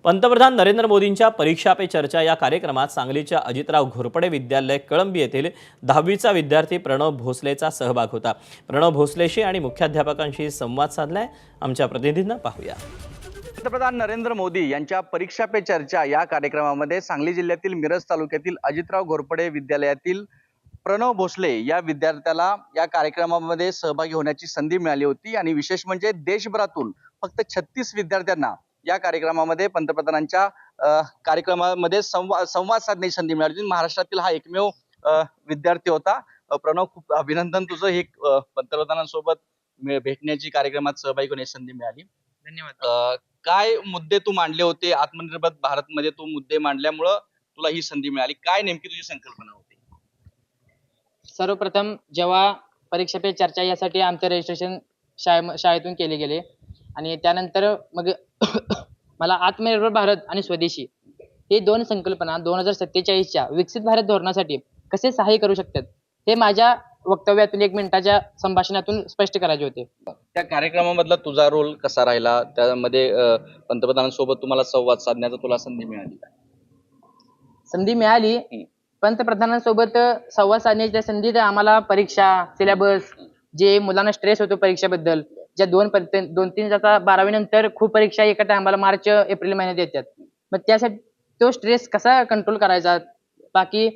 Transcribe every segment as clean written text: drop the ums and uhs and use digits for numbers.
पंतप्रधान नरेंद्र मोदींच्या परीक्षा पे चर्चा या कार्यक्रमात सांगलीच्या अजितराव घोरपडे विद्यालय कळंब येथील 10वीचा विद्यार्थी प्रणव भोसलेचा सहभाग होता। प्रणव भोसलेशी आणि मुख्याध्यापकांशी संवाद साधलाय, आमच्या प्रतिनिधींना पाहूया। पंतप्रधान नरेंद्र मोदी यांच्या परीक्षा पे चर्चा या कार्यक्रमामध्ये सांगली जिल्ह्यातील मिरज तालुक्यातील अजितराव घोरपडे विद्यालयातील प्रणव भोसले या विद्यार्थ्याला या कार्यक्रमामध्ये सहभागी होण्याची संधी मिळाली होती। आणि विशेष म्हणजे देशभरातून फक्त 36 विद्यार्थ्यांना या कार्यक्रमामध्ये पंतप्रधानांच्या कार्यक्रमामध्ये संवाद साधण्याची संधी मिळाली होती। महाराष्ट्रातील हा एकमेव विद्यार्थी होता। प्रणव, खूप अभिनंदन तुझं, हे पंतप्रधानांसोबत भेटण्याची, कार्यक्रमात सहभागी होण्याची संधी मिळाली। धन्यवाद। काय मुद्दे तू मांडले होते? आत्मनिर्भर भारत मध्ये तू मुद्दे मांडल्यामुळे तुला ही संधी मिळाली, काय नेमकी तुझी संकल्पना होती? सर्वप्रथम जेव्हा परीक्षा पे चर्चा यासाठी आमचं रजिस्ट्रेशन शाळेतून केले गेले आणि त्यानंतर मग मला आत्मनिर्भर भारत आणि स्वदेशी हे दोन संकल्पना 2047च्या विकसित भारत धोरणासाठी कसे सहाय्य करू शकतात हे माझ्या वक्तव्यातून 1 मिनिटाच्या संभाषणातून स्पष्ट करायचे होते। त्या कार्यक्रमामधला तुझा रोल कसा राहिला? त्यामध्ये पंतप्रधानांसोबत तुम्हाला संवाद साधण्याचा तुला संधी मिळाली का? संधी मिळाली। पंतप्रधानांसोबत संवाद साधण्याच्या संधीत आम्हाला परीक्षा, सिलेबस, जे मुलांना स्ट्रेस होतो परीक्षेबद्दल, ज्या 2-3 जाता 12वी नंतर खूप परीक्षा एका टायमाला मार्च एप्रिल महिन्यात येतात, मग त्यासाठी तो स्ट्रेस कसा कंट्रोल करायचा, बाकी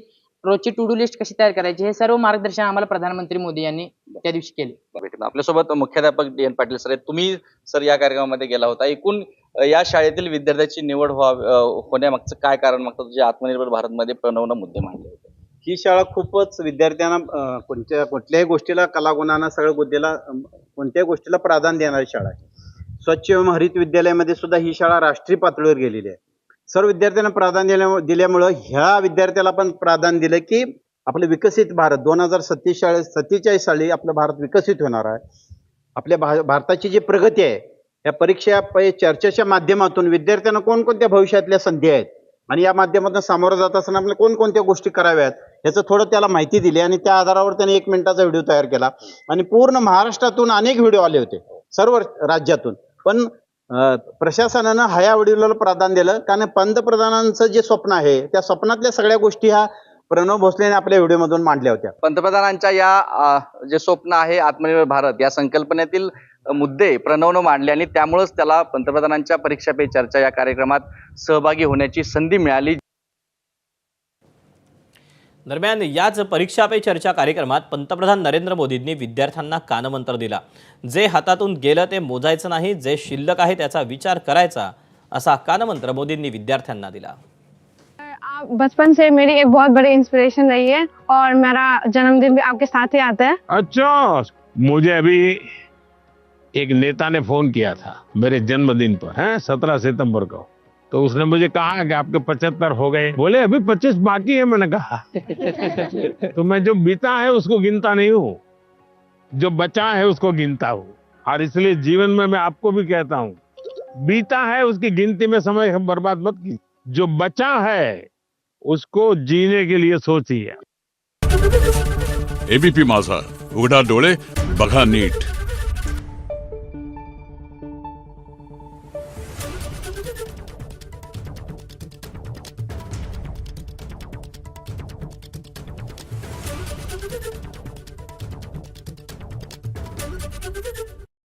रोजची टू डू लिस्ट कशी तयार करायची, हे सर्व मार्गदर्शन आम्हाला प्रधानमंत्री मोदी यांनी त्या दिवशी केले। आपल्यासोबत मुख्याध्यापक डी.एन. पाटील सर आहेत। तुम्ही सर या कार्यक्रमामध्ये गेला होता। एकूण या शाळेतील विद्यार्थ्याची निवड होण्यामागचं काय कारण मागतं? जे आत्मनिर्भर भारत मध्ये प्रणवनं मुद्दे मांडले होते। ही शाळा खूपच विद्यार्थ्यांना कुठल्याही गोष्टीला, कलागुणांना, सगळ्या बुद्धीला, कोणत्याही गोष्टीला प्राधान्य देणारी शाळा आहे। स्वच्छ एवं हरित विद्यालयामध्ये सुद्धा ही शाळा राष्ट्रीय पातळीवर गेलेली आहे। सर्व विद्यार्थ्यांना प्राधान्य दिल्यामुळं ह्या विद्यार्थ्याला पण प्राधान्य दिलं की आपलं विकसित भारत 2047 साली आपलं भारत विकसित होणार आहे। आपल्या भारताची जी प्रगती आहे या परीक्षा पे चर्चेच्या माध्यमातून विद्यार्थ्यांना कोणकोणत्या भविष्यातल्या संधी आहेत आणि या माध्यमातून सामोरं जात असताना आपल्याला कोणकोणत्या गोष्टी कराव्यात याचं थोडं त्याला माहिती दिली आणि त्या आधारावर त्याने 1 मिनिटाचा व्हिडिओ तयार केला। आणि पूर्ण महाराष्ट्रातून अनेक व्हिडिओ आले होते, सर्व राज्यातून, पण प्रशासनानं ह्या व्हिडिओला प्राधान्य दिलं कारण पंतप्रधानांचं जे स्वप्न आहे त्या स्वप्नातल्या सगळ्या गोष्टी ह्या प्रणव भोसलेने आपल्या व्हिडिओमधून मांडल्या होत्या। पंतप्रधानांच्या या जे स्वप्न आहे आत्मनिर्भर भारत या संकल्पनेतील मुद्दे प्रणवनं मांडले आणि त्यामुळेच त्याला पंतप्रधानांच्या परीक्षा पे चर्चा या कार्यक्रमात सहभागी होण्याची संधी मिळाली। दरम्यान याच परीक्षा पे चर्चा कार्यक्रमात पंतप्रधान नरेंद्र मोदींनी विद्यार्थ्यांना कानमंत्र दिला। जे हातातून गेलं ते मोजायचं नाही, जे शिल्लक आहे त्याचा विचार करायचा, असा कानमंत्र मोदींनी विद्यार्थ्यांना दिला। बचपन से मेरी एक बहुत बड़ी इंस्पिरेशन रही है और मेरा जन्मदिन भी आपके साथ ही आता है। अच्छा, मुझे अभी एक नेता ने फोन किया था मेरे जन्मदिन पर, है 17 सितंबर को, तो उसने मुझे कहा कि आपके 75 हो गए, बोले अभी 25 बाकी है। मैंने कहा तो मैं जो बीता है उसको गिनता नहीं हूँ, जो बचा है उसको गिनता हूँ। और इसलिए जीवन में मैं आपको भी कहता हूँ, बीता है उसकी गिनती में समय बर्बाद मत कीजिए, जो बचा है उसको जीने के लिए सोचिए। एबीपी माझा, उघडा डोळे बघा नीट।